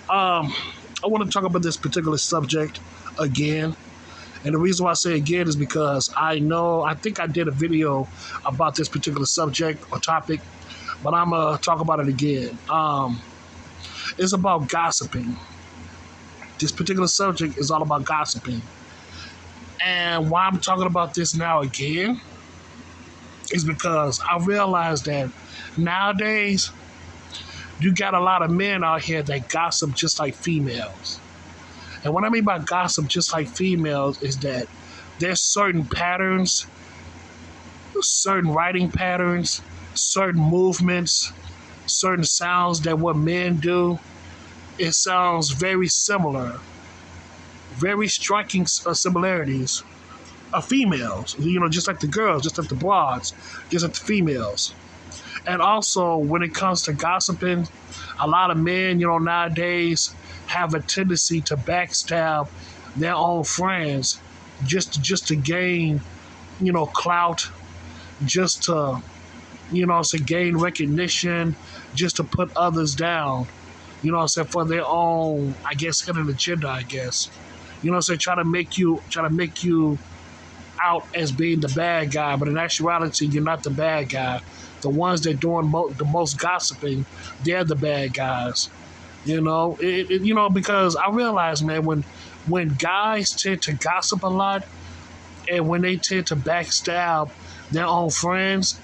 Um, I want to talk about this particular subject again. And the reason why I say again is because I think I did a video about this particular subject or topic, but I'm going to talk about it again. It's about gossiping. This particular subject is all about gossiping. And why I'm talking about this now again is because I realized that nowadays you got a lot of men out here that gossip just like females. And what I mean by gossip just like females is that there's certain patterns, certain writing patterns, certain movements, certain sounds that what men do, it sounds very similar, very striking similarities of females, just like the girls, just like the broads, just like the females. And also, when it comes to gossiping, a lot of men, nowadays have a tendency to backstab their own friends just to gain, clout, just to, to gain recognition, just to put others down, for their own, I guess, hidden agenda, I guess. Try to make you out as being the bad guy, but in actuality, you're not the bad guy. The ones that doing the most gossiping, they're the bad guys. Because I realize, man, when guys tend to gossip a lot, and when they tend to backstab their own friends,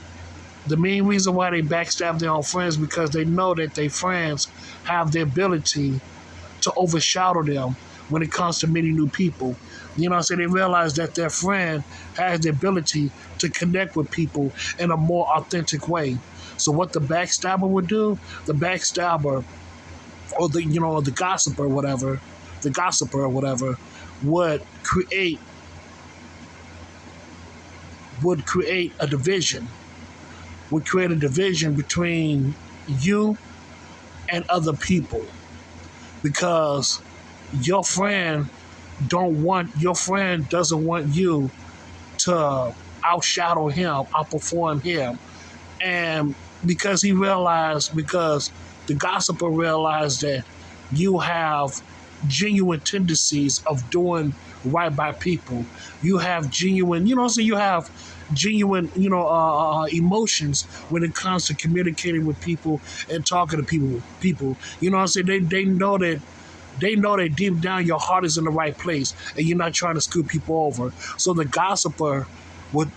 the main reason why they backstab their own friends because they know that their friends have the ability to overshadow them when it comes to meeting new people. They realize that their friend has the ability to connect with people in a more authentic way. So what the backstabber would do, the backstabber or the gossiper, whatever, the gossiper or whatever, would create a division, would create a division between you and other people because your friend doesn't want you to outshadow him, outperform him. And because the gossiper realized that you have genuine tendencies of doing right by people. You have genuine, you have genuine, emotions when it comes to communicating with people and talking to people. They know that deep down your heart is in the right place and you're not trying to screw people over. So the gossiper would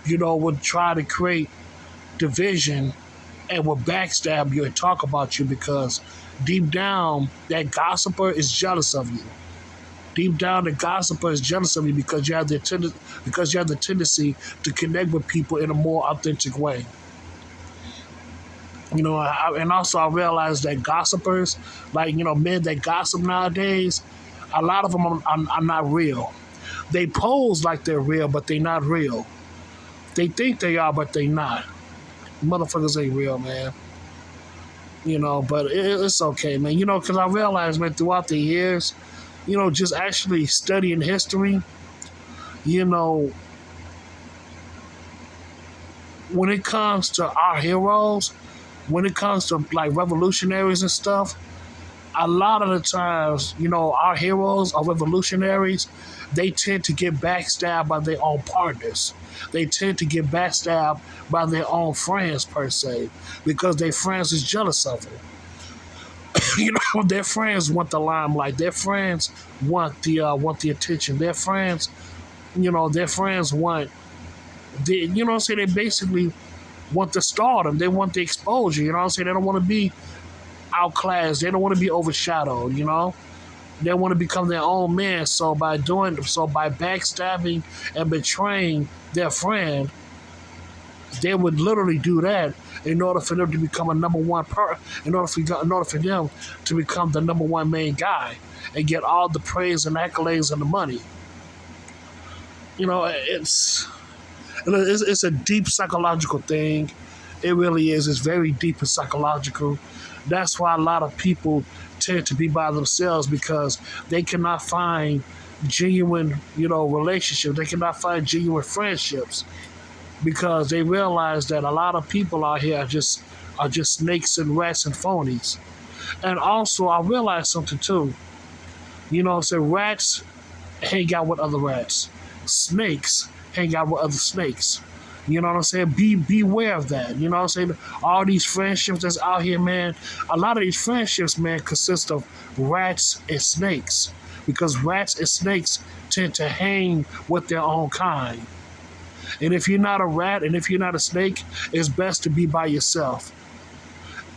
try to create division and will backstab you and talk about you because deep down that gossiper is jealous of you. Deep down the gossiper is jealous of you because you have the tendency to connect with people in a more authentic way. And also I realized that gossipers, men that gossip nowadays, a lot of them are not real. They pose like they're real, but they're not real. They think they are, but they not. Motherfuckers ain't real, man. But it's okay, man. Because I realized, man, throughout the years, just actually studying history, when it comes to our heroes, when it comes to like revolutionaries and stuff, a lot of the times, our heroes, our revolutionaries, they tend to get backstabbed by their own partners. They tend to get backstabbed by their own friends, per se, because their friends is jealous of them. Their friends want the limelight. Their friends want the attention. Their friends, want they basically want the stardom. They want the exposure. They don't want to be outclassed. They don't want to be overshadowed. They want to become their own man. So by backstabbing and betraying their friend, they would literally do that in order for them to become a number one in order for them to become the number one main guy and get all the praise and accolades and the money. It's a deep psychological thing. It really is. It's very deep and psychological. That's why a lot of people tend to be by themselves because they cannot find genuine, relationships. They cannot find genuine friendships because they realize that a lot of people out here are just snakes and rats and phonies. And also, I realized something too. So rats hang out with other rats. Snakes hang out with other snakes. You know what I'm saying? Beware of that. You know what I'm saying? All these friendships that's out here, man. A lot of these friendships, man, consist of rats and snakes. Because rats and snakes tend to hang with their own kind. And if you're not a rat and if you're not a snake, it's best to be by yourself.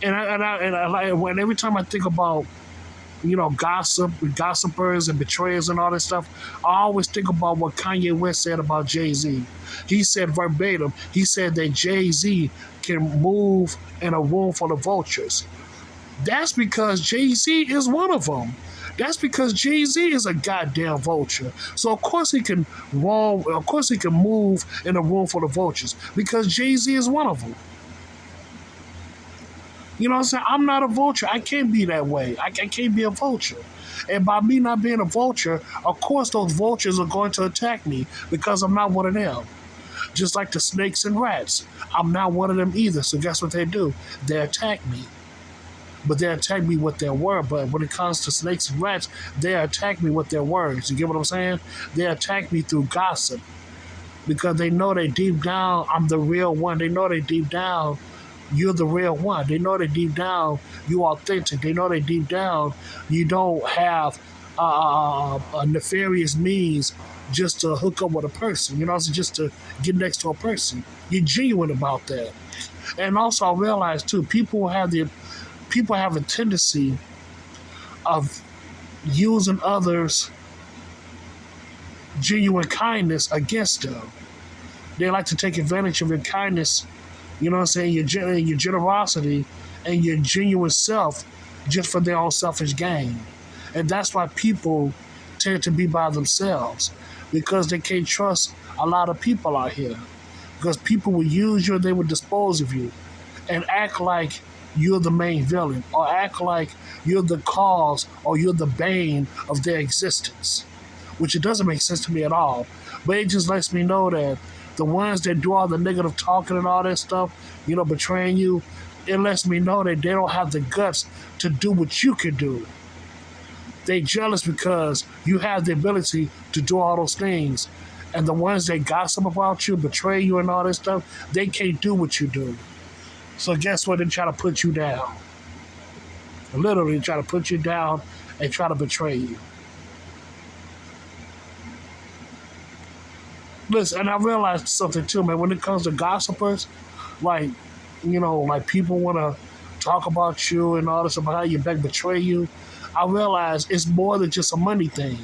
When every time I think about gossipers and betrayers and all that stuff, I always think about what Kanye West said about Jay-Z. He said verbatim, he said that Jay-Z can move in a room full of vultures. That's because Jay-Z is one of them. That's because Jay-Z is a goddamn vulture. So of course he can roam, of course he can move in a room full of vultures because Jay-Z is one of them. You know what I'm saying? I'm not a vulture. I can't be that way. I can't be a vulture. And by me not being a vulture, of course those vultures are going to attack me because I'm not one of them. Just like the snakes and rats. I'm not one of them either. So guess what they do? They attack me. But they attack me with their word. But when it comes to snakes and rats, they attack me with their words. You get what I'm saying? They attack me through gossip. Because they know that deep down, I'm the real one. They know that deep down, you're the real one. They know that deep down you're authentic. They know that deep down you don't have a nefarious means just to hook up with a person. You know, so just to get next to a person. You're genuine about that. And also, I realize too, people have a tendency of using others' genuine kindness against them. They like to take advantage of your kindness, you know what I'm saying, your generosity and your genuine self just for their own selfish gain. And that's why people tend to be by themselves because they can't trust a lot of people out here. Because people will use you and they will dispose of you and act like you're the main villain or act like you're the cause or you're the bane of their existence, which it doesn't make sense to me at all. But it just lets me know that the ones that do all the negative talking and all that stuff, betraying you, it lets me know that they don't have the guts to do what you can do. They jealous because you have the ability to do all those things. And the ones that gossip about you, betray you and all that stuff, they can't do what you do. So guess what? They try to put you down. Literally try to put you down and try to betray you. Listen, and I realized something too, man. When it comes to gossipers, like, like people want to talk about you and all this about how your back betray you. I realize it's more than just a money thing.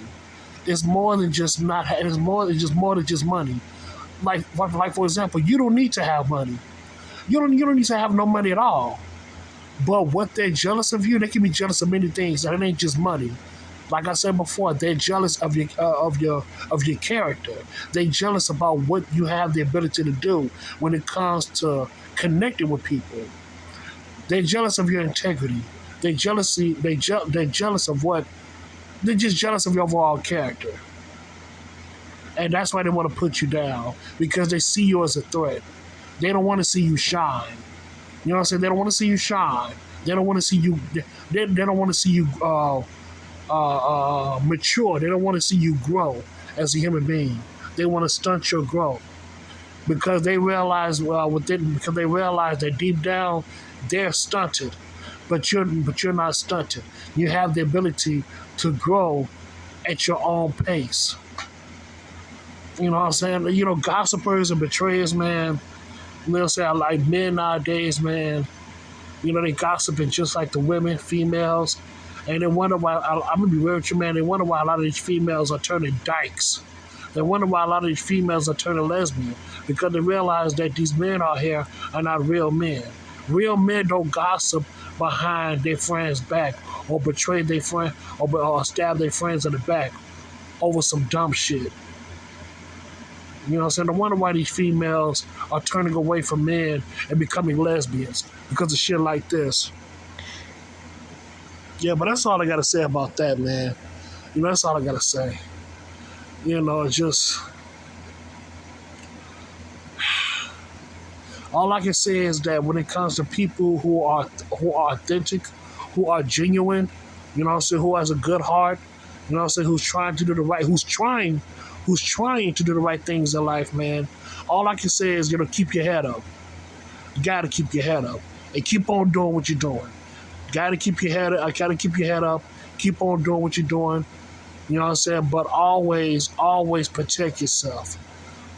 It's more than just not. It's more than just money. Like for example, you don't need to have money. You don't need to have no money at all. But what they're jealous of you, they can be jealous of many things, and it ain't just money. Like I said before, they're jealous of your character. They're jealous about what you have the ability to do when it comes to connecting with people. They're jealous of your integrity. They're jealous of what. They're just jealous of your overall character, and that's why they want to put you down because they see you as a threat. They don't want to see you shine. You know what I'm saying? They don't want to see you shine. They don't want to see you. They don't want to see you mature. They don't want to see you grow as a human being. They want to stunt your growth because they realize that deep down they're stunted, but you're not stunted. You have the ability to grow at your own pace. You know what I'm saying? Gossipers and betrayers, man. They'll say, like men nowadays, man. They gossiping just like the women, females. And they wonder why, I'm going to be real with you, man, they wonder why a lot of these females are turning dykes. They wonder why a lot of these females are turning lesbian. Because they realize that these men out here are not real men. Real men don't gossip behind their friends' back or betray their friend or stab their friends in the back over some dumb shit. You know what I'm saying? No wonder why these females are turning away from men and becoming lesbians because of shit like this. Yeah, but that's all I got to say about that, man. That's all I got to say. It's just... All I can say is that when it comes to people who are authentic, who are genuine, you know what I'm saying, who has a good heart, you know what I'm saying, who's trying to do the right, who's trying to do the right things in life, man. All I can say is, keep your head up. You gotta keep your head up and keep on doing what you're doing. Gotta keep your head up. I gotta keep your head up. Keep on doing what you're doing. You know what I'm saying? But always, always protect yourself.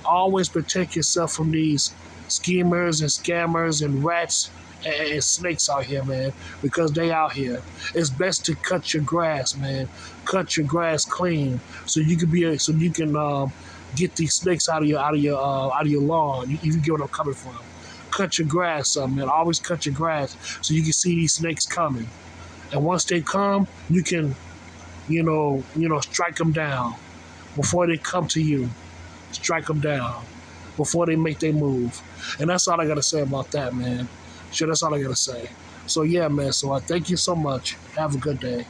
Always protect yourself from these schemers and scammers and rats and snakes out here, man, because they out here. It's best to cut your grass, man. Cut your grass clean so you can get these snakes out of your lawn. You get what I'm coming from. Cut your grass up, man. Always cut your grass so you can see these snakes coming. And once they come, you can, strike them down before they come to you. Strike them down before they make their move. And that's all I gotta say about that, man. Sure, that's all I gotta say. So yeah, man. So I thank you so much. Have a good day.